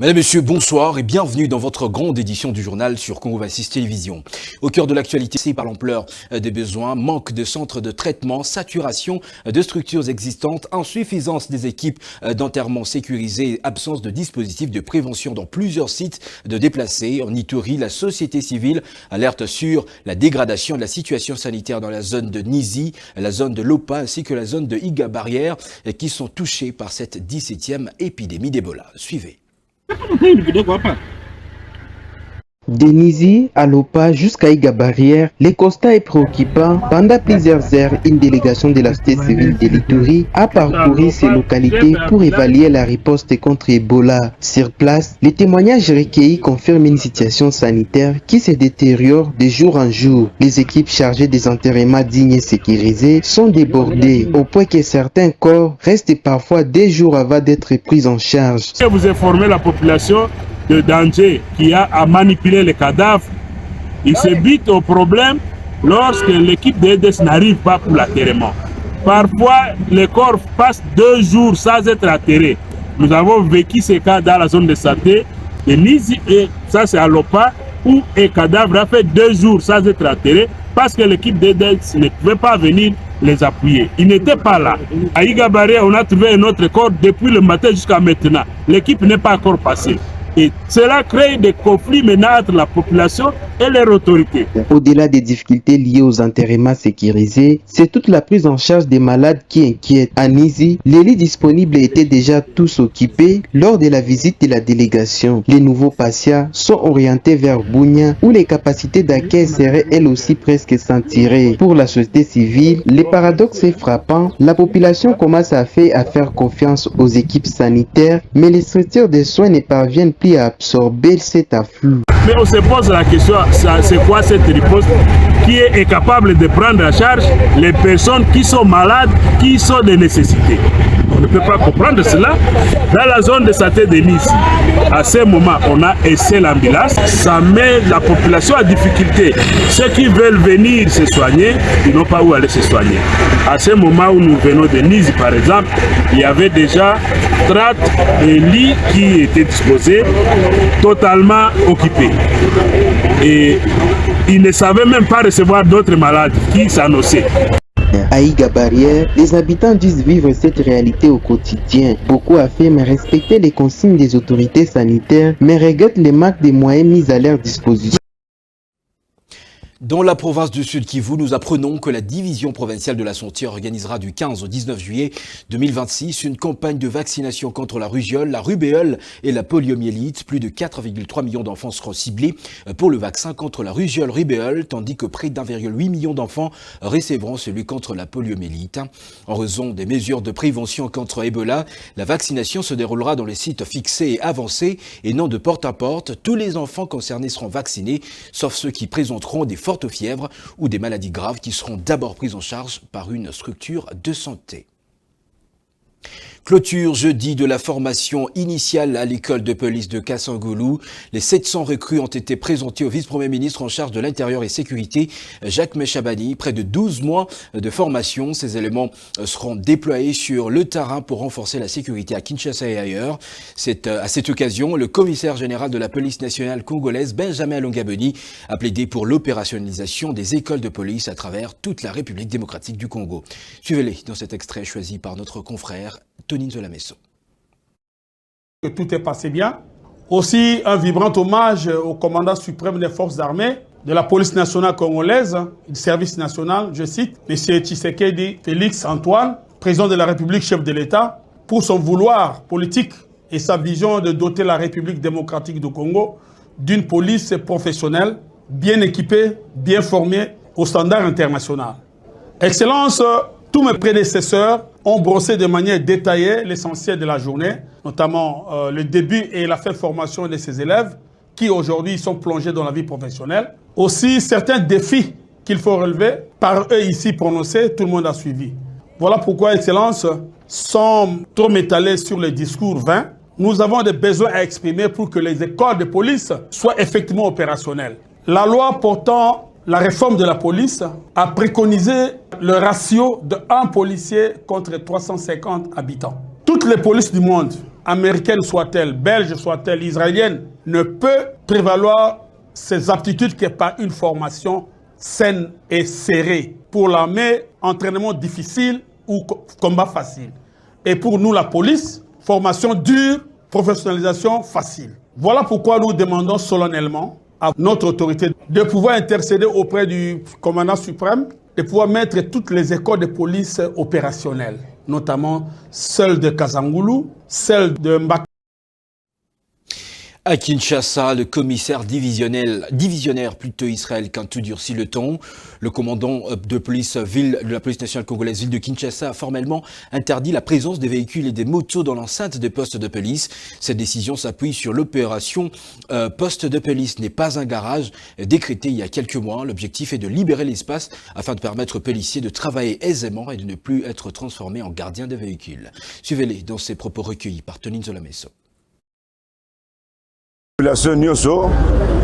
Mesdames, Messieurs, bonsoir et bienvenue dans votre grande édition du journal sur Congo 26 Télévision. Au cœur de l'actualité, c'est par l'ampleur des besoins, manque de centres de traitement, saturation de structures existantes, insuffisance des équipes d'enterrement sécurisées, absence de dispositifs de prévention dans plusieurs sites de déplacés. En Ituri, la société civile alerte sur la dégradation de la situation sanitaire dans la zone de Nizi, la zone de Lopa ainsi que la zone de Iga Barrière qui sont touchées par cette 17e épidémie d'Ebola. Suivez. De Nizi à Lopa jusqu'à Iga Barrière, le constat est préoccupant. Pendant plusieurs heures, une délégation de la société civile de l'Ituri a parcouru ces localités pour évaluer la riposte contre Ebola. Sur place, les témoignages recueillis confirment une situation sanitaire qui se détériore de jour en jour. Les équipes chargées des enterrements dignes et sécurisés sont débordées, au point que certains corps restent parfois 2 jours avant d'être pris en charge. Vous informez la population de danger qui a à manipuler les cadavres. Il se bute au problème lorsque l'équipe d'EDS n'arrive pas pour l'atterrement. Parfois, les corps passent 2 jours sans être atterrés. Nous avons vécu ces cas dans la zone de santé de Nizi, et ça c'est à Lopa, où un cadavre a fait 2 jours sans être atterré parce que l'équipe d'EDS ne pouvait pas venir les appuyer. Ils n'étaient pas là. À Iga Barrière, on a trouvé un autre corps depuis le matin jusqu'à maintenant. L'équipe n'est pas encore passée. Et cela crée des conflits maintenant entre la population et les autorités. Au-delà des difficultés liées aux enterrements sécurisés, c'est toute la prise en charge des malades qui inquiète. À Nizi, les lits disponibles étaient déjà tous occupés lors de la visite de la délégation. Les nouveaux patients sont orientés vers Bunia, où les capacités d'accueil seraient elles aussi presque sans tirer. Pour la société civile, le paradoxe est frappant. La population commence à faire confiance aux équipes sanitaires, mais les structures de soins ne parviennent plus à absorber cet afflux. Mais on se pose la question, c'est quoi cette riposte qui est incapable de prendre en charge les personnes qui sont malades, qui sont de nécessité. On ne peut pas comprendre cela. Dans la zone de santé de Nice, à ce moment, on a essayé l'ambulance. Ça met la population en difficulté. Ceux qui veulent venir se soigner, ils n'ont pas où aller se soigner. À ce moment où nous venons de Nice, par exemple, il y avait déjà 30 lits qui étaient disposés, totalement occupés. Et ils ne savaient même pas recevoir d'autres malades qui s'annonçaient. À Iga Barrière, les habitants disent vivre cette réalité au quotidien. Beaucoup affirment respecter les consignes des autorités sanitaires, mais regrettent les manques de moyens mis à leur disposition. Dans la province du Sud Kivu, nous apprenons que la division provinciale de la santé organisera du 15 au 19 juillet 2026 une campagne de vaccination contre la ruggiole, la rubéole et la poliomyélite. Plus de 4,3 millions d'enfants seront ciblés pour le vaccin contre la ruggiole rubéole, tandis que près d'1,8 million d'enfants recevront celui contre la poliomyélite. En raison des mesures de prévention contre Ebola, la vaccination se déroulera dans les sites fixés et avancés et non de porte à porte. Tous les enfants concernés seront vaccinés, sauf ceux qui présenteront des fortes fièvres ou des maladies graves qui seront d'abord prises en charge par une structure de santé. Clôture jeudi de la formation initiale à l'école de police de Kassangoulou. Les 700 recrues ont été présentés au vice-premier ministre en charge de l'Intérieur et Sécurité, Jacques Méchabani. Près de 12 mois de formation. Ces éléments seront déployés sur le terrain pour renforcer la sécurité à Kinshasa et ailleurs. À cette occasion, le commissaire général de la police nationale congolaise, Benjamin Longabeni, a plaidé pour l'opérationnalisation des écoles de police à travers toute la République démocratique du Congo. Suivez-les dans cet extrait choisi par notre confrère Tony Zolamaison. Que tout est passé bien. Aussi un vibrant hommage au commandant suprême des forces armées, de la police nationale congolaise, du service national, je cite, M. Tshisekedi Félix Antoine, président de la République, chef de l'État, pour son vouloir politique et sa vision de doter la République démocratique du Congo d'une police professionnelle, bien équipée, bien formée, au standard international. Excellence, tous mes prédécesseurs ont brossé de manière détaillée l'essentiel de la journée, notamment le début et la fin de formation de ces élèves qui aujourd'hui sont plongés dans la vie professionnelle. Aussi certains défis qu'il faut relever, par eux ici prononcés, tout le monde a suivi. Voilà pourquoi, Excellence, sans trop m'étaler sur les discours vains, nous avons des besoins à exprimer pour que les écoles de police soient effectivement opérationnelles. La loi portant la réforme de la police a préconisé le ratio de 1 policier contre 350 habitants. Toutes les polices du monde américaine soit-elle, belge soit-elle, israélienne, ne peut prévaloir ses aptitudes que par une formation saine et serrée. Pour l'armée, entraînement difficile ou combat facile. Et pour nous, la police, formation dure, professionnalisation facile. Voilà pourquoi nous demandons solennellement à notre autorité de pouvoir intercéder auprès du commandant suprême, de pouvoir mettre toutes les écoles de police opérationnelles, notamment celle de Kazangoulou, celle de Mbak. À Kinshasa, le commissaire divisionnaire plutôt Israël Kantou durcit le ton. Le commandant de la police nationale congolaise ville de Kinshasa a formellement interdit la présence des véhicules et des motos dans l'enceinte des postes de police. Cette décision s'appuie sur l'opération poste de police n'est pas un garage décrétée il y a quelques mois. L'objectif est de libérer l'espace afin de permettre aux policiers de travailler aisément et de ne plus être transformés en gardiens des véhicules. Suivez-les dans ces propos recueillis par Tonine Zolameso. Population nyonso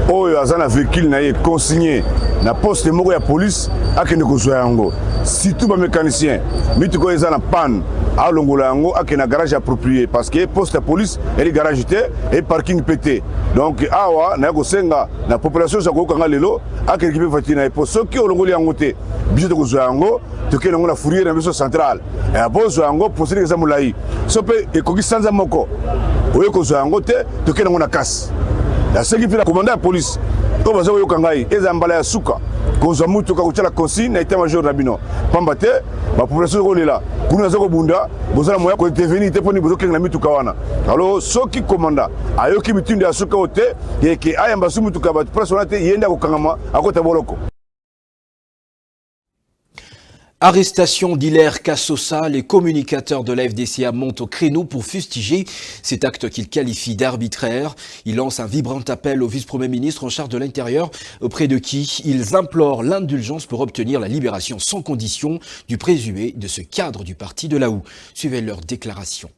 oyo aza na véhicule na ye consigné na poste moko ya police akende kozwa yango surtout ba mécanicien mituko eza na panne alongola yango akende na garage approprié parce que poste ya police eli garage te et parking pété donc awa na kosenga na population za kokanga lelo akende kipe voiture na po soki olongoli yango te biso to kozwa yango tokende yango na fourrière na biso centrale et abozwa yango poseli eza mulai so pe ekoki sanza moko oyo kozwa yango te tokende yango na kasi. La sécurité la commandant de la police, comme vous avez dit, ils ont emballé à Souka. Quand vous avez dit la consigne, l'état-major Rabino. Pambate, la population est là. Quand vous avez bunda, vous avez moyen d'intervenir pour nous bloquer la mitukawana. Alors, ceux qui commandent, ayo qui mitunde à Souka ote, et qui aient embassé mutukaba, personnalité, yenda kokangama, à côté de Boloko. Arrestation d'Hilaire Kassosa, les communicateurs de la FDCA montent au créneau pour fustiger cet acte qu'ils qualifient d'arbitraire. Ils lancent un vibrant appel au vice-premier ministre en charge de l'Intérieur, auprès de qui ils implorent l'indulgence pour obtenir la libération sans condition du présumé de ce cadre du parti de Laou. Suivez leur déclaration.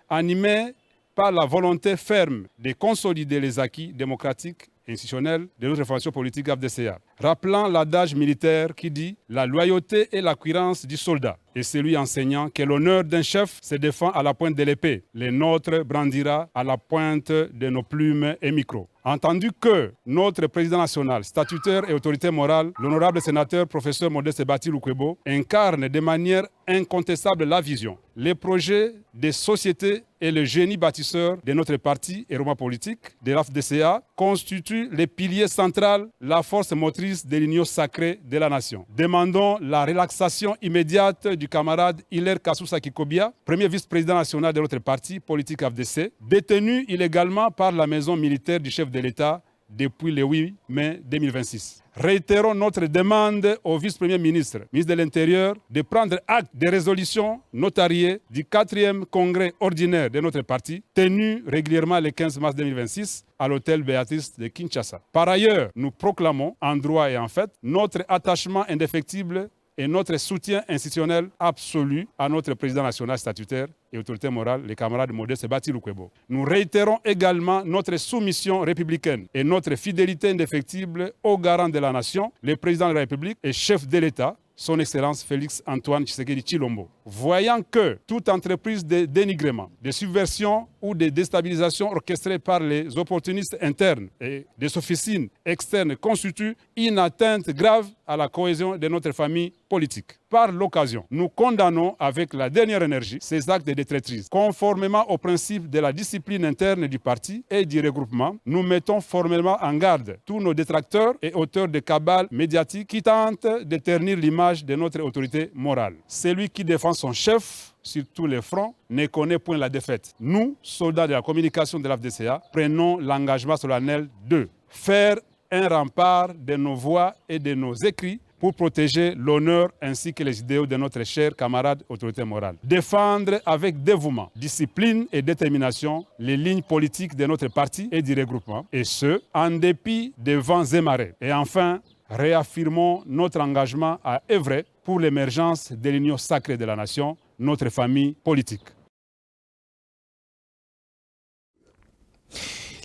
Animés par la volonté ferme de consolider les acquis démocratiques institutionnelle de notre formation politique FDCA, rappelant l'adage militaire qui dit « La loyauté et la cuirasse du soldat » et celui enseignant que l'honneur d'un chef se défend à la pointe de l'épée. Le nôtre brandira à la pointe de nos plumes et micros. Entendu que notre président national, statutaire et autorité morale, l'honorable sénateur professeur Modeste Bati Lukwebo, incarne de manière incontestable la vision, les projets des sociétés et le génie bâtisseur de notre parti et roman politique, de l'AFDCA, constituent les piliers centraux, la force motrice de l'union sacrée de la nation. Demandons la relaxation immédiate du camarade Hilaire Kassosa Kikobia, premier vice-président national de notre parti politique AFDC, détenu illégalement par la maison militaire du chef de l'État depuis le 8 mai 2026. Réitérons notre demande au vice-premier ministre, ministre de l'Intérieur, de prendre acte des résolutions notariées du 4e congrès ordinaire de notre parti, tenu régulièrement le 15 mars 2026 à l'hôtel Béatrice de Kinshasa. Par ailleurs, nous proclamons, en droit et en fait, notre attachement indéfectible et notre soutien institutionnel absolu à notre président national statutaire et autorité morale, le camarade Modeste Bati Lukwebo. Nous réitérons également notre soumission républicaine et notre fidélité indéfectible au garant de la nation, le président de la République et chef de l'État, son Excellence Félix Antoine Tshisekedi Tshilombo. Voyant que toute entreprise de dénigrement, de subversion ou de déstabilisation orchestrée par les opportunistes internes et des officines externes constitue une atteinte grave à la cohésion de notre famille politique. Par l'occasion, nous condamnons avec la dernière énergie ces actes de traîtrise. Conformément aux principes de la discipline interne du parti et du regroupement, nous mettons formellement en garde tous nos détracteurs et auteurs de cabales médiatiques qui tentent de ternir l'image de notre autorité morale. Celui qui défend son chef sur tous les fronts ne connaît point la défaite. Nous, soldats de la communication de l'AFDCA, prenons l'engagement solennel de faire un rempart de nos voix et de nos écrits pour protéger l'honneur ainsi que les idéaux de notre cher camarade autorité morale. Défendre avec dévouement, discipline et détermination les lignes politiques de notre parti et du regroupement, et ce, en dépit des vents et marées. Et enfin, réaffirmons notre engagement à œuvrer pour l'émergence de l'union sacrée de la nation, notre famille politique.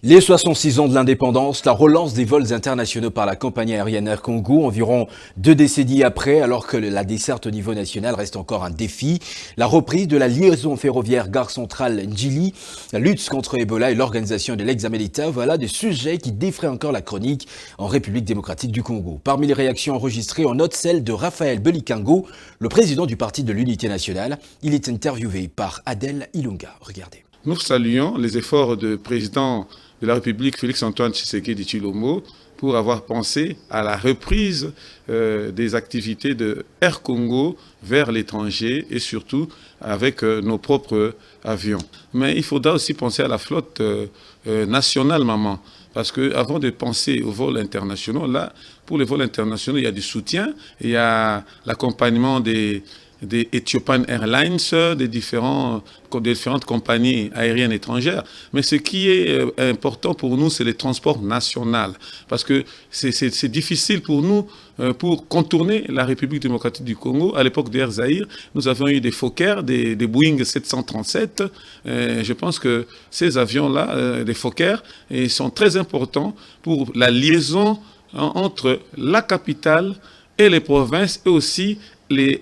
Les 66 ans de l'indépendance, la relance des vols internationaux par la compagnie aérienne Air Congo, environ 2 décennies après, alors que la desserte au niveau national reste encore un défi. La reprise de la liaison ferroviaire Gare Centrale Njili, la lutte contre Ebola et l'organisation de l'examen d'État, voilà des sujets qui défraient encore la chronique en République démocratique du Congo. Parmi les réactions enregistrées, on note celle de Raphaël Belikango, le président du Parti de l'Unité nationale. Il est interviewé par Adèle Ilunga. Regardez. Nous saluons les efforts du président de la République, Félix-Antoine Tshisekedi Tshilombo, pour avoir pensé à la reprise des activités de Air Congo vers l'étranger et surtout avec nos propres avions. Mais il faudra aussi penser à la flotte nationale, maman. Parce qu'avant de penser aux vols internationaux, là, pour les vols internationaux, il y a du soutien, il y a l'accompagnement des Ethiopian Airlines, des différentes compagnies aériennes étrangères. Mais ce qui est important pour nous, c'est les transports nationaux. Parce que c'est difficile pour nous, pour contourner la République démocratique du Congo. À l'époque d'Air Zahir, nous avions eu des Fokker, des Boeing 737. Je pense que ces avions-là, des Fokker, sont très importants pour la liaison entre la capitale et les provinces et aussi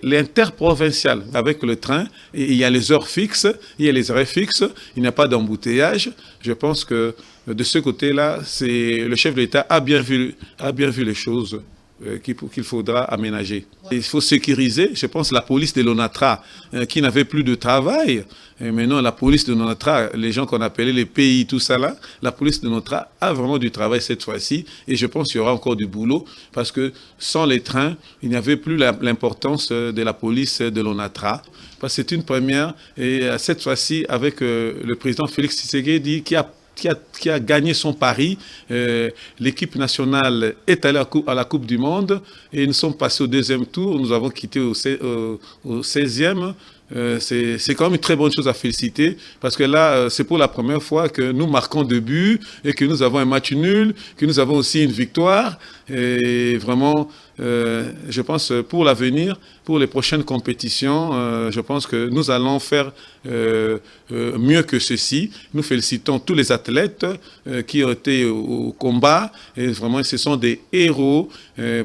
l'interprovincial avec le train. Et il y a les heures fixes, il y a les arrêts fixes, il n'y a pas d'embouteillage. Je pense que de ce côté-là, le chef de l'État a bien vu les choses qu'il faudra aménager. Il faut sécuriser, je pense, la police de l'ONATRA qui n'avait plus de travail. Et maintenant, la police de l'ONATRA, les gens qu'on appelait les pays, tout ça là, la police de l'ONATRA a vraiment du travail cette fois-ci. Et je pense qu'il y aura encore du boulot parce que sans les trains, il n'y avait plus l'importance de la police de l'ONATRA. Parce que c'est une première. Et cette fois-ci, avec le président Félix Tshisekedi qui a gagné son pari. L'équipe nationale est allée à la Coupe du Monde et nous sommes passés au deuxième tour. Nous avons quitté au 16e. C'est quand même une très bonne chose à féliciter parce que là, c'est pour la première fois que nous marquons 2 buts et que nous avons un match nul, que nous avons aussi une victoire. Et vraiment, je pense pour l'avenir, pour les prochaines compétitions, je pense que nous allons faire mieux que ceci. Nous félicitons tous les athlètes qui ont été au combat et vraiment ce sont des héros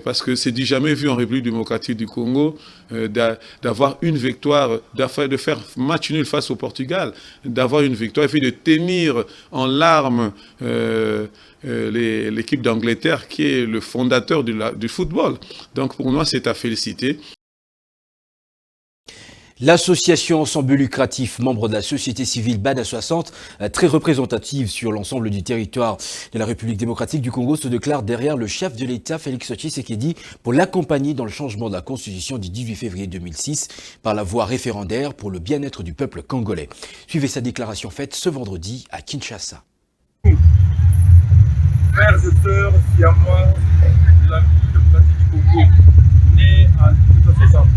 parce que c'est du jamais vu en République démocratique du Congo d'avoir une victoire, de faire match nul face au Portugal, d'avoir une victoire et puis de tenir en larmes l'équipe d'Angleterre qui est le fondateur du football. Donc pour moi, c'est à féliciter. L'association sans but lucratif, membre de la société civile BADA 60, très représentative sur l'ensemble du territoire de la République démocratique du Congo, se déclare derrière le chef de l'État, Félix Tshisekedi, pour l'accompagner dans le changement de la Constitution du 18 février 2006 par la voie référendaire pour le bien-être du peuple congolais. Suivez sa déclaration faite ce vendredi à Kinshasa. Frères et sœurs, siamois de la République démocratique du Congo, nés en 1960.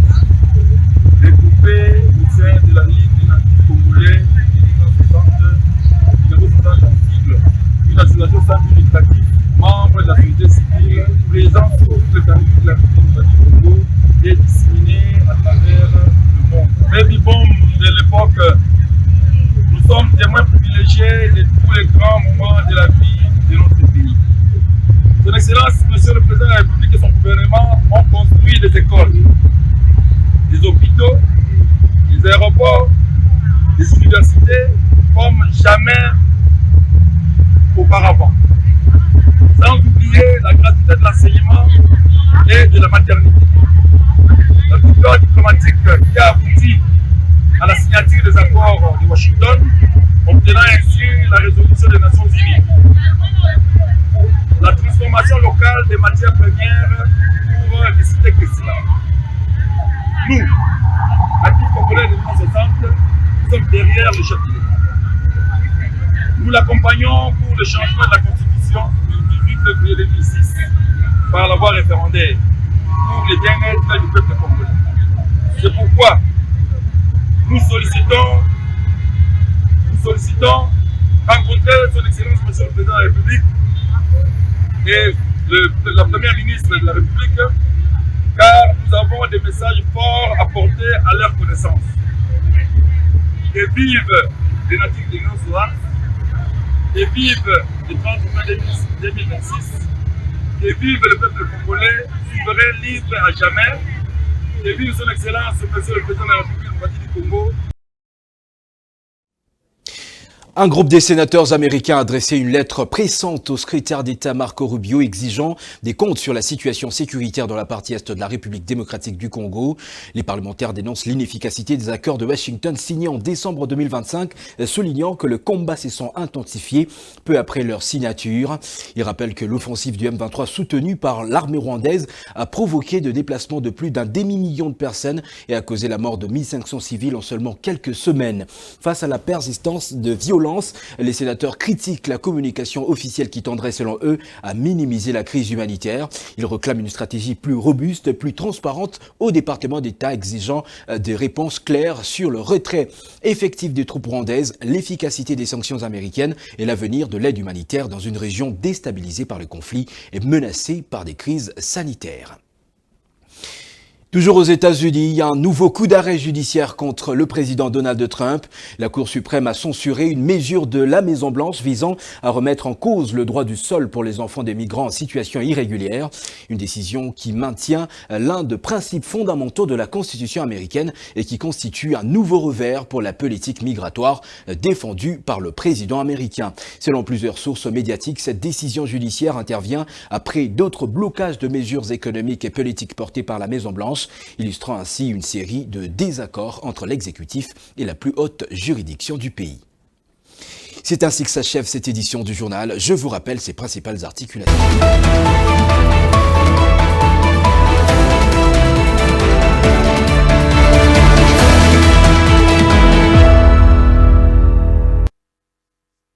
Regroupés au sein de la Ligue des natifs congolais de 1960 en sigle, une association sans but lucratif, membre de la société civile, présente sur toute l'étendue de la République démocratique du Congo et disséminée à travers le monde. Baby Boom de l'époque, nous sommes témoins privilégiés de tous les grands moments de la vie de notre pays. Son Excellence, Monsieur le Président de la République et son gouvernement ont construit des écoles, des hôpitaux, des aéroports, des universités comme jamais auparavant. Sans oublier la gratuité de l'enseignement et de la maternité. La victoire diplomatique qui a abouti à la signature des accords de Washington, obtenant ainsi la résolution des Nations Unies. La transformation locale des matières premières pour ne citer que cela. Nous, natifs congolais de 1960, nous sommes derrière le chef de l'État. Nous l'accompagnons pour le changement de la Constitution du 18 février 2006 par la voie référendaire pour le bien-être du peuple congolais. C'est pourquoi nous sollicitons rencontrer son Excellence Monsieur le Président de la République et la Première ministre de la République, car nous avons des messages forts à porter à leur connaissance. Que vivent les natifs de nos soirs et vive le 30 mai 2026, et vive le peuple congolais, souverain, libre à jamais, et vive son Excellence, Monsieur le Président de la République démocratique du Congo. Un groupe des sénateurs américains a adressé une lettre pressante au secrétaire d'État Marco Rubio exigeant des comptes sur la situation sécuritaire dans la partie est de la République démocratique du Congo. Les parlementaires dénoncent l'inefficacité des accords de Washington signés en décembre 2025, soulignant que le combat s'est intensifié peu après leur signature. Ils rappellent que l'offensive du M23 soutenue par l'armée rwandaise a provoqué de déplacements de plus d'un demi-million de personnes et a causé la mort de 1500 civils en seulement quelques semaines. Face à la persistance de violences, les sénateurs critiquent la communication officielle qui tendrait, selon eux, à minimiser la crise humanitaire. Ils réclament une stratégie plus robuste, plus transparente au département d'État, exigeant des réponses claires sur le retrait effectif des troupes rwandaises, l'efficacité des sanctions américaines et l'avenir de l'aide humanitaire dans une région déstabilisée par le conflit et menacée par des crises sanitaires. Toujours aux États-Unis, il y a un nouveau coup d'arrêt judiciaire contre le président Donald Trump. La Cour suprême a censuré une mesure de la Maison-Blanche visant à remettre en cause le droit du sol pour les enfants des migrants en situation irrégulière. Une décision qui maintient l'un des principes fondamentaux de la Constitution américaine et qui constitue un nouveau revers pour la politique migratoire défendue par le président américain. Selon plusieurs sources médiatiques, cette décision judiciaire intervient après d'autres blocages de mesures économiques et politiques portés par la Maison-Blanche, illustrant ainsi une série de désaccords entre l'exécutif et la plus haute juridiction du pays. C'est ainsi que s'achève cette édition du journal. Je vous rappelle ses principales articulations.